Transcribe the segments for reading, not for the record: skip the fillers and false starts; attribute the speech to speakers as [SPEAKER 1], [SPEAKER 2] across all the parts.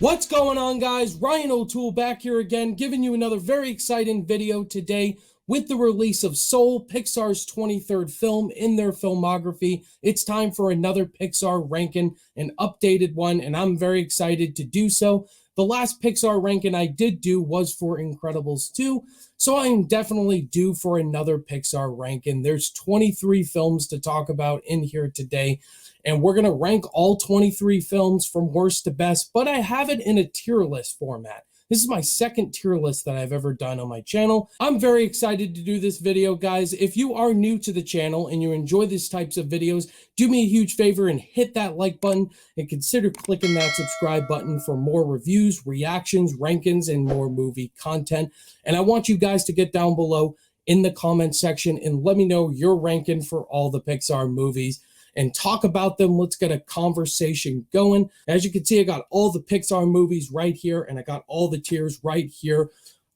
[SPEAKER 1] What's going on, guys? Ryan O'Toole back here again, giving you another very exciting video today with the release of Soul, Pixar's 23rd film in their filmography. It's time for another Pixar ranking, an updated one, and I'm very excited to do so. The last Pixar ranking I did do was for Incredibles 2, so I am definitely due for another Pixar ranking. There's 23 films to talk about in here today, and we're going to rank all 23 films from worst to best, but I have it in a tier list format. This is my second tier list that I've ever done on my channel. I'm very excited to do this video, guys. If you are new to the channel and you enjoy these types of videos, do me a huge favor and hit that like button and consider clicking that subscribe button for more reviews, reactions, rankings, and more movie content. And I want you guys to get down below in the comment section and let me know your ranking for all the Pixar movies and talk about them. Let's get a conversation going. As you can see, I got all the Pixar movies right here, and I got all the tiers right here.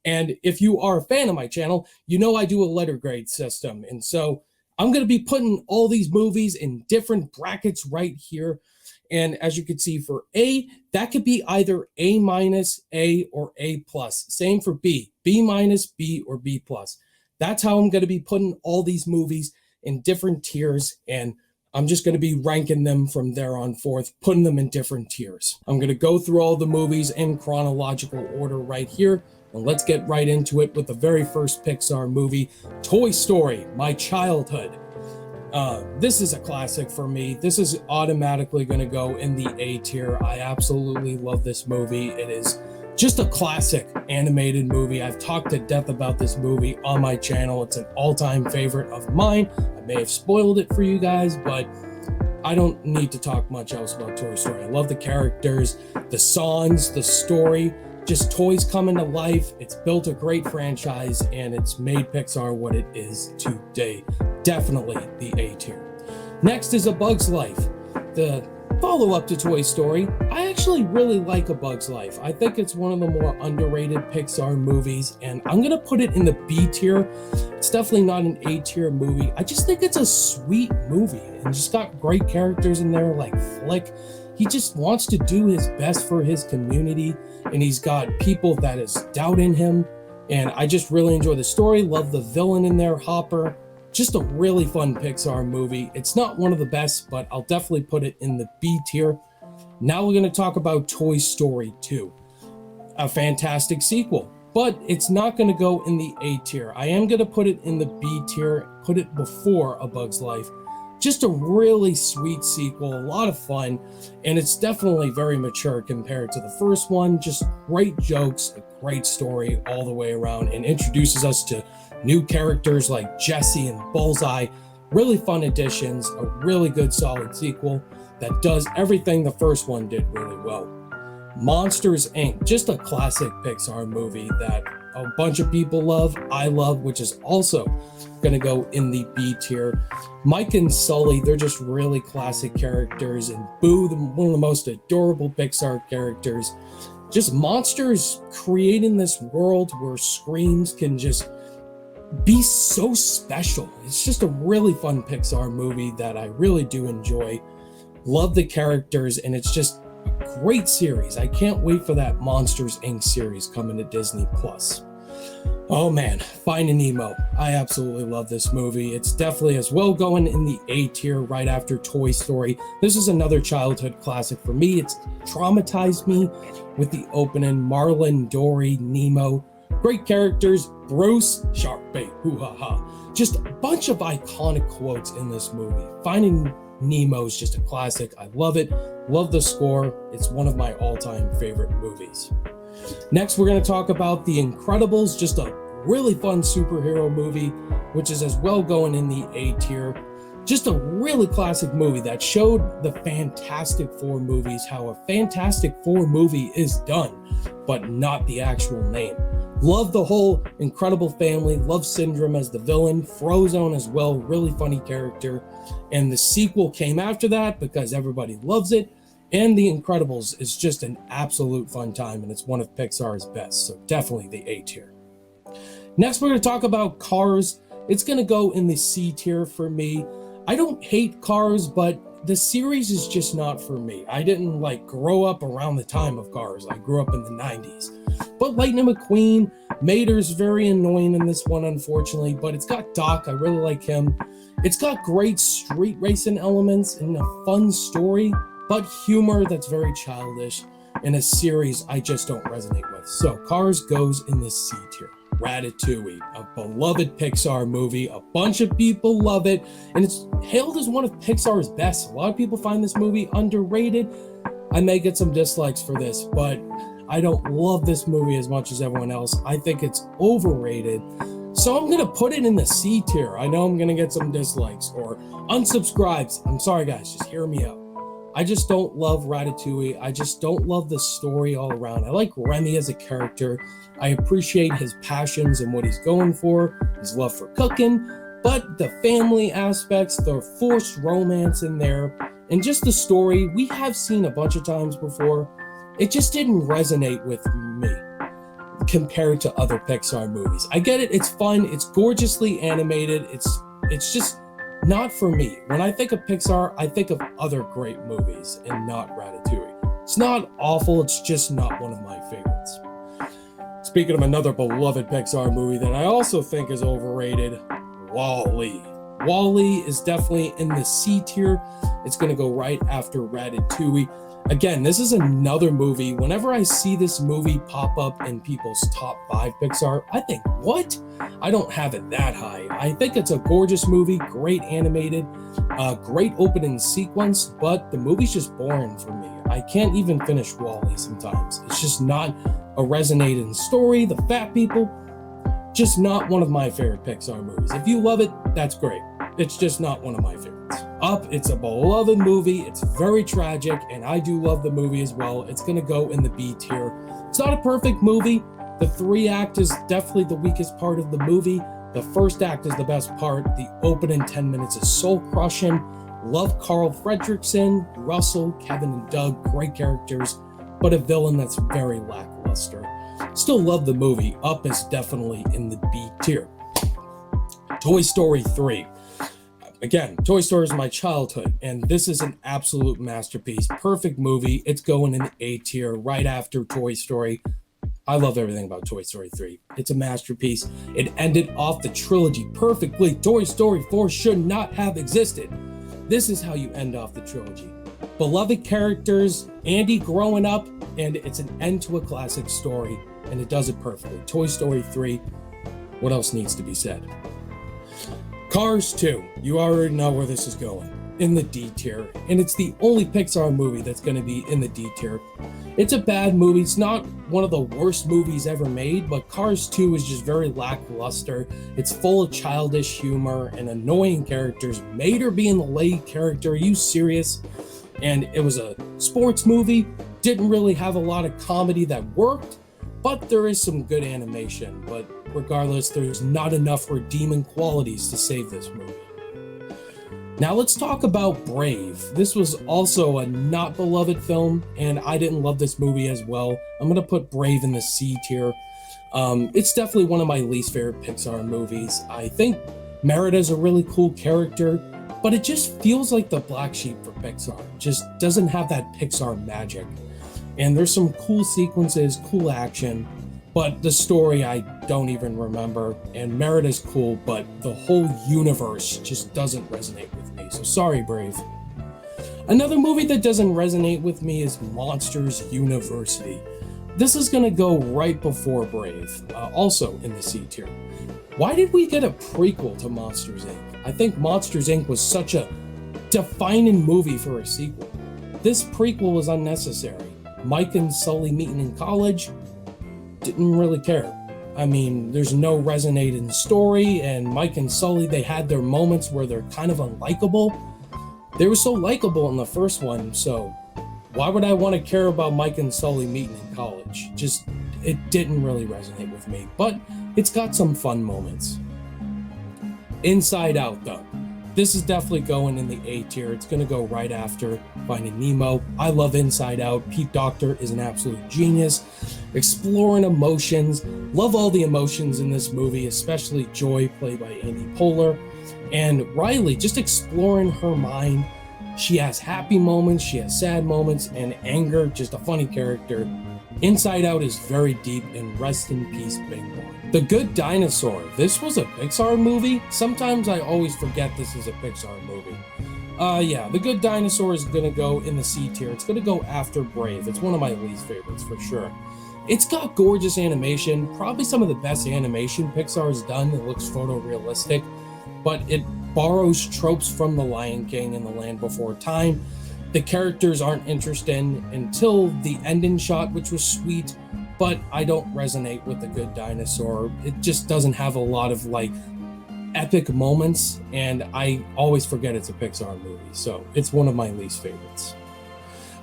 [SPEAKER 1] And if you are a fan of my channel, you know I do a letter grade system. And so I'm going to be putting all these movies in different brackets right here. And as you can see, for A, that could be either A minus, A, or A plus. Same for B, B minus, B, or B plus. That's how I'm going to be putting all these movies in different tiers, and I'm just going to be ranking them from there on forth, putting them in different tiers. I'm going to go through all the movies in chronological order right here, and let's get right into it with the very first Pixar movie, Toy Story, my childhood. This is a classic for me. This is automatically going to go in the A tier. I absolutely love this movie. It is just a classic animated movie. I've talked to death about this movie on my channel. It's an all-time favorite of mine. I may have spoiled it for you guys, but I don't need to talk much else about Toy Story. I love the characters, the songs, the story, just toys coming to life. It's built a great franchise, and it's made Pixar what it is today. Definitely the A tier. Next is A Bug's Life. The follow-up to Toy Story. I actually really like A Bug's Life. I think it's one of the more underrated Pixar movies, and I'm gonna put it in the B tier. It's definitely not an A tier movie. I just think it's a sweet movie and just got great characters in there like Flick. He just wants to do his best for his community, and he's got people that is doubting him, and I just really enjoy the story. Love the villain in there, Hopper. Just a really fun Pixar movie. It's not one of the best, but I'll definitely put it in the B tier. Now we're going to talk about Toy Story 2. A fantastic sequel, but it's not going to go in the A tier. I am going to put it in the B tier, put it before A Bug's Life. Just a really sweet sequel, a lot of fun, and it's definitely very mature compared to the first one. Just great jokes, a great story all the way around, and introduces us to new characters like Jessie and Bullseye. Really fun additions, a really good solid sequel that does everything the first one did really well. Monsters, Inc., just a classic Pixar movie that a bunch of people love, I love, which is also going to go in the B tier. Mike and Sully, they're just really classic characters, and Boo, one of the most adorable Pixar characters. Just monsters creating this world where screams can just be so special. It's just a really fun Pixar movie that I really do enjoy. Love the characters, and it's just a great series. I can't wait for that Monsters, Inc. series coming to Disney+. Oh man, Finding Nemo. I absolutely love this movie. It's definitely as well going in the A tier right after Toy Story. This is another childhood classic for me. It's traumatized me with the opening. Marlin, Dory, Nemo. Great characters. Bruce, shark bait, hoo-ha-ha. Just a bunch of iconic quotes in this movie. Finding Nemo is just a classic. I love it. Love the score. It's one of my all-time favorite movies. Next, we're going to talk about The Incredibles, just a really fun superhero movie, which is as well going in the A tier. Just a really classic movie that showed the Fantastic Four movies, how a Fantastic Four movie is done, but not the actual name. Love the whole Incredible family, love Syndrome as the villain, Frozone as well, really funny character. And the sequel came after that because everybody loves it. And The Incredibles is just an absolute fun time, and it's one of Pixar's best, so definitely the A tier. Next, we're going to talk about Cars. It's going to go in the C tier for me. I don't hate Cars, but the series is just not for me. I didn't like grow up around the time of Cars. I grew up in the 90s. But Lightning McQueen, Mater's very annoying in this one, unfortunately, but it's got Doc. I really like him. It's got great street racing elements and a fun story, but humor that's very childish in a series I just don't resonate with. So Cars goes in the C tier. Ratatouille, a beloved Pixar movie. A bunch of people love it, and it's hailed as one of Pixar's best. A lot of people find this movie underrated. I may get some dislikes for this, but I don't love this movie as much as everyone else. I think it's overrated. So I'm going to put it in the C tier. I know I'm going to get some dislikes or unsubscribes. I'm sorry, guys. Just hear me out. I just don't love Ratatouille. I just don't love the story all around. I like Remy as a character. I appreciate his passions and what he's going for, his love for cooking, but the family aspects, the forced romance in there, and just the story we have seen a bunch of times before, it just didn't resonate with me compared to other Pixar movies. I get it. It's fun. It's gorgeously animated. It's just not for me. When I think of Pixar, I think of other great movies and not Ratatouille. It's not awful, it's just not one of my favorites. Speaking of another beloved Pixar movie that I also think is overrated, Wally. Wally is definitely in the C tier. It's going to go right after Ratatouille. Again, this is another movie. Whenever I see this movie pop up in people's top 5 Pixar, I think, what? I don't have it that high. I think it's a gorgeous movie, great animated, great opening sequence, but the movie's just boring for me. I can't even finish Wall-E sometimes. It's just not a resonating story. The fat people, just not one of my favorite Pixar movies. If you love it, that's great. It's just not one of my favorites. Up, it's a beloved movie. It's very tragic, and I do love the movie as well. It's going to go in the B tier. It's not a perfect movie. The 3-act is definitely the weakest part of the movie. The first act is the best part. The opening 10 minutes is soul-crushing. Love Carl Fredricksen, Russell, Kevin, and Doug. Great characters, but a villain that's very lackluster. Still love the movie. Up is definitely in the B tier. Toy Story 3. Again, Toy Story is my childhood, and this is an absolute masterpiece. Perfect movie. It's going in the A tier right after Toy Story. I love everything about Toy Story 3. It's a masterpiece. It ended off the trilogy perfectly. Toy Story 4 should not have existed. This is how you end off the trilogy. Beloved characters, Andy growing up, and it's an end to a classic story, and it does it perfectly. Toy Story 3, what else needs to be said? Cars 2, you already know where this is going, in the D tier, and it's the only Pixar movie that's going to be in the D tier. It's a bad movie. It's not one of the worst movies ever made, but Cars 2 is just very lackluster. It's full of childish humor and annoying characters. Mater being the lead character, are you serious? And it was a sports movie, didn't really have a lot of comedy that worked, but there is some good animation. But regardless, there's not enough redeeming qualities to save this movie. Now let's talk about Brave. This was also a not beloved film, and I didn't love this movie as well. I'm going to put Brave in the C tier. It's definitely one of my least favorite Pixar movies. I think Merida's a really cool character, but it just feels like the black sheep for Pixar. It just doesn't have that Pixar magic. And there's some cool sequences, cool action, but the story I don't even remember. And Merida's cool, but the whole universe just doesn't resonate with me. So sorry, Brave. Another movie that doesn't resonate with me is Monsters University. This is going to go right before Brave, also in the C tier. Why did we get a prequel to Monsters, Inc.? I think Monsters, Inc. was such a defining movie for a sequel. This prequel was unnecessary. Mike and Sully meeting in college, didn't really care. I mean, there's no resonating story, and Mike and Sully, they had their moments where they're kind of unlikable. They were so likable in the first one, so why would I want to care about Mike and Sully meeting in college? Just, it didn't really resonate with me, but it's got some fun moments. Inside Out, though. This is definitely going in the A tier. It's going to go right after Finding Nemo. I love Inside Out. Pete Docter is an absolute genius. Exploring emotions. Love all the emotions in this movie, especially Joy, played by Amy Poehler. And Riley, just exploring her mind. She has happy moments, she has sad moments, and Anger, just a funny character. Inside Out is very deep, and rest in peace, Big Boy. The Good Dinosaur. This was a Pixar movie? Sometimes I always forget this is a Pixar movie. Yeah, The Good Dinosaur is gonna go in the C tier. It's gonna go after Brave. It's one of my least favorites for sure. It's got gorgeous animation, probably some of the best animation Pixar has done. It looks photorealistic, but it borrows tropes from The Lion King and The Land Before Time. The characters aren't interesting until the ending shot, which was sweet, but I don't resonate with The Good Dinosaur. It just doesn't have a lot of like epic moments, and I always forget it's a Pixar movie, so it's one of my least favorites.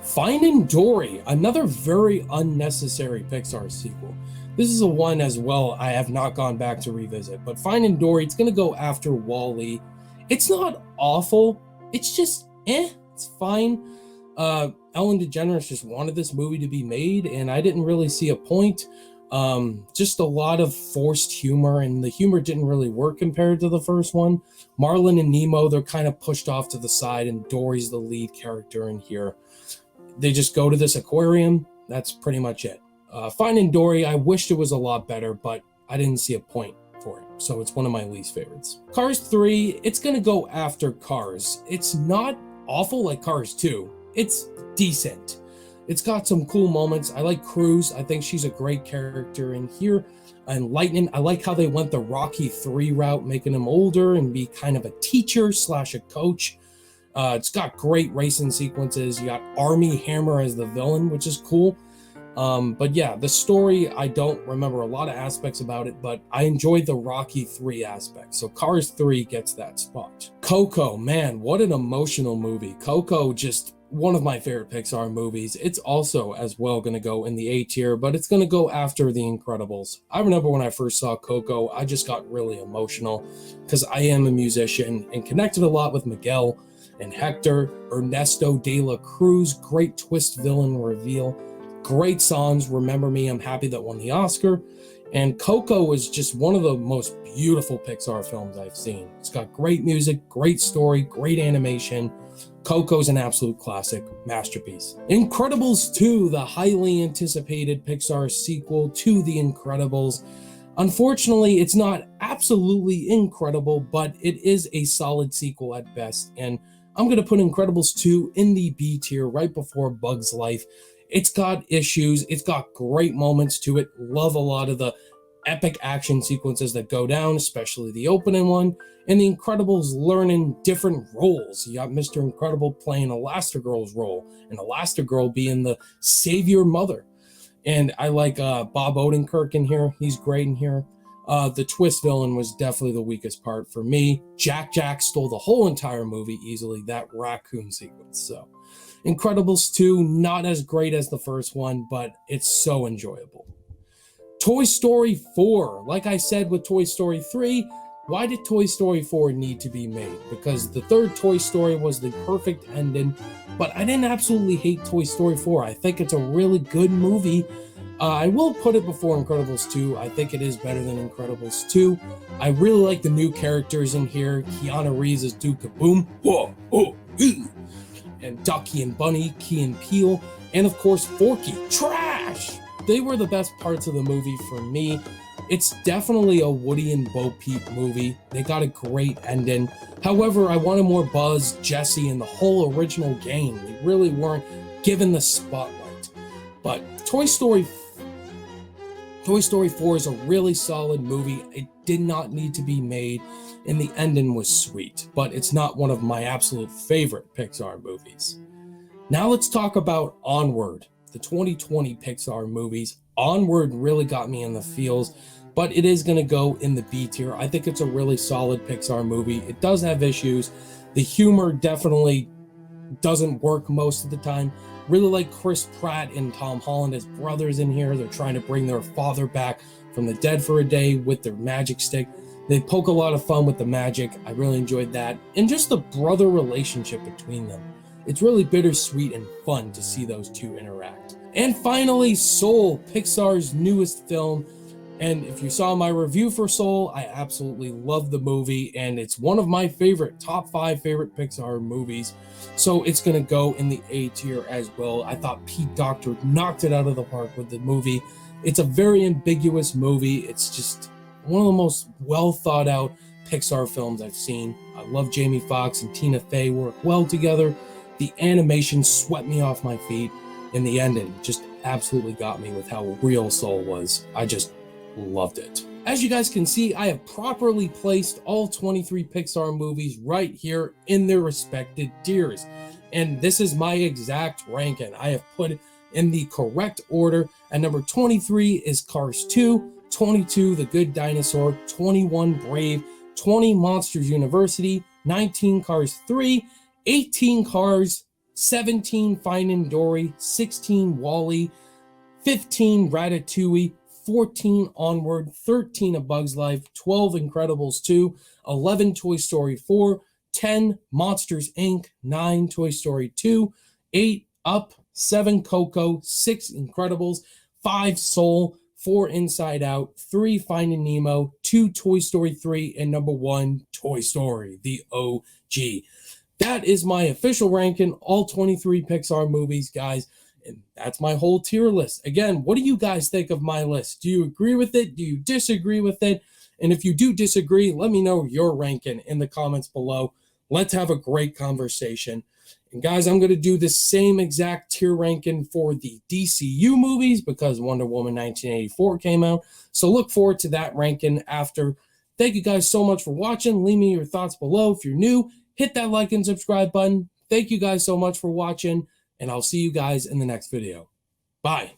[SPEAKER 1] Finding Dory, another very unnecessary Pixar sequel. This is a one as well I have not gone back to revisit, but Finding Dory, it's gonna go after Wally. It's not awful, it's just it's fine. Ellen DeGeneres just wanted this movie to be made, and I didn't really see a point. Just a lot of forced humor, and the humor didn't really work compared to the first one. Marlin and Nemo, they're kind of pushed off to the side, and Dory's the lead character in here. They just go to this aquarium. That's pretty much it. Finding Dory, I wished it was a lot better, but I didn't see a point for it, so it's one of my least favorites. Cars 3, it's gonna go after Cars. It's not awful like Cars 2. It's decent. It's got some cool moments. I like Cruz. I think she's a great character in here. And Lightning, I like how they went the Rocky 3 route, making him older and be kind of a teacher slash a coach. It's got great racing sequences. You got Armie Hammer as the villain, which is cool. But yeah, the story, I don't remember a lot of aspects about it, but I enjoyed the Rocky 3 aspect. So Cars 3 gets that spot. Coco, man, what an emotional movie. Coco, just one of my favorite Pixar movies. It's also as well going to go in the A tier, but it's going to go after The Incredibles. I remember when I first saw Coco, I just got really emotional because I am a musician and connected a lot with Miguel and Hector. Ernesto de la Cruz, great twist villain reveal. Great songs, Remember Me, I'm Happy That won the Oscar. And Coco is just one of the most beautiful Pixar films I've seen. It's got great music, great story, great animation. Coco's an absolute classic, masterpiece. Incredibles 2, the highly anticipated Pixar sequel to The Incredibles. Unfortunately, it's not absolutely incredible, but it is a solid sequel at best. And I'm going to put Incredibles 2 in the B tier right before Bug's Life. It's got issues. It's got great moments to it. Love a lot of the epic action sequences that go down, especially the opening one. And The Incredibles learning different roles. You got Mr. Incredible playing Elastigirl's role, and Elastigirl being the savior mother. And I like Bob Odenkirk in here. He's great in here. The twist villain was definitely the weakest part for me. Jack stole the whole entire movie easily, that raccoon sequence. So Incredibles 2, not as great as the first one, but it's so enjoyable. Toy Story 4, like I said with Toy Story 3, why did Toy Story 4 need to be made? Because the third Toy Story was the perfect ending, but I didn't absolutely hate Toy Story 4. I think it's a really good movie. I will put it before Incredibles 2. I think it is better than Incredibles 2. I really like the new characters in here. Keanu Reeves as Duke Kaboom. Whoa, oh, ew. And Ducky and Bunny, Key and Peele, and of course Forky. Trash! They were the best parts of the movie for me. It's definitely a Woody and Bo Peep movie. They got a great ending. However, I wanted more Buzz, Jesse, and the whole original gang. They really weren't given the spotlight. But Toy Story 4 is a really solid movie. It did not need to be made, and the ending was sweet, but it's not one of my absolute favorite Pixar movies. Now let's talk about Onward, the 2020 Pixar movies. Onward really got me in the feels, but it is going to go in the B tier. I think it's a really solid Pixar movie. It does have issues. The humor definitely doesn't work most of the time. Really like Chris Pratt and Tom Holland as brothers in here. They're trying to bring their father back from the dead for a day with their magic stick. They poke a lot of fun with the magic. I really enjoyed that. And just the brother relationship between them. It's really bittersweet and fun to see those two interact. And finally, Soul, Pixar's newest film. And if you saw my review for Soul, I absolutely love the movie, and it's one of my top 5 favorite Pixar movies. So it's going to go in the A tier as well. I thought Pete Docter knocked it out of the park with the movie. It's a very ambiguous movie. It's just one of the most well thought out Pixar films I've seen. I love Jamie Foxx and Tina Fey work well together. The animation swept me off my feet. In the end, it just absolutely got me with how real Soul was. I just loved it. As you guys can see, I have properly placed all 23 Pixar movies right here in their respected tiers. And this is my exact ranking. I have put it in the correct order. At number 23 is Cars 2, 22 The Good Dinosaur, 21 Brave, 20 Monsters University, 19 Cars 3, 18 Cars, 17 Finding Dory, 16 Wally, 15 Ratatouille, 14 Onward, 13 A Bug's Life, 12 Incredibles 2, 11 Toy Story 4, 10 Monsters Inc., 9 Toy Story 2, 8 Up, 7 Coco, 6 Incredibles, 5 Soul, 4 Inside Out, 3 Finding Nemo, 2 Toy Story 3, and number 1 Toy Story, the OG. That is my official ranking, all 23 Pixar movies, guys. And that's my whole tier list. Again, what do you guys think of my list? Do you agree with it? Do you disagree with it? And if you do disagree, let me know your ranking in the comments below. Let's have a great conversation. And guys, I'm going to do the same exact tier ranking for the DCU movies because Wonder Woman 1984 came out. So look forward to that ranking after. Thank you guys so much for watching. Leave me your thoughts below. If you're new, hit that like and subscribe button. Thank you guys so much for watching. And I'll see you guys in the next video. Bye.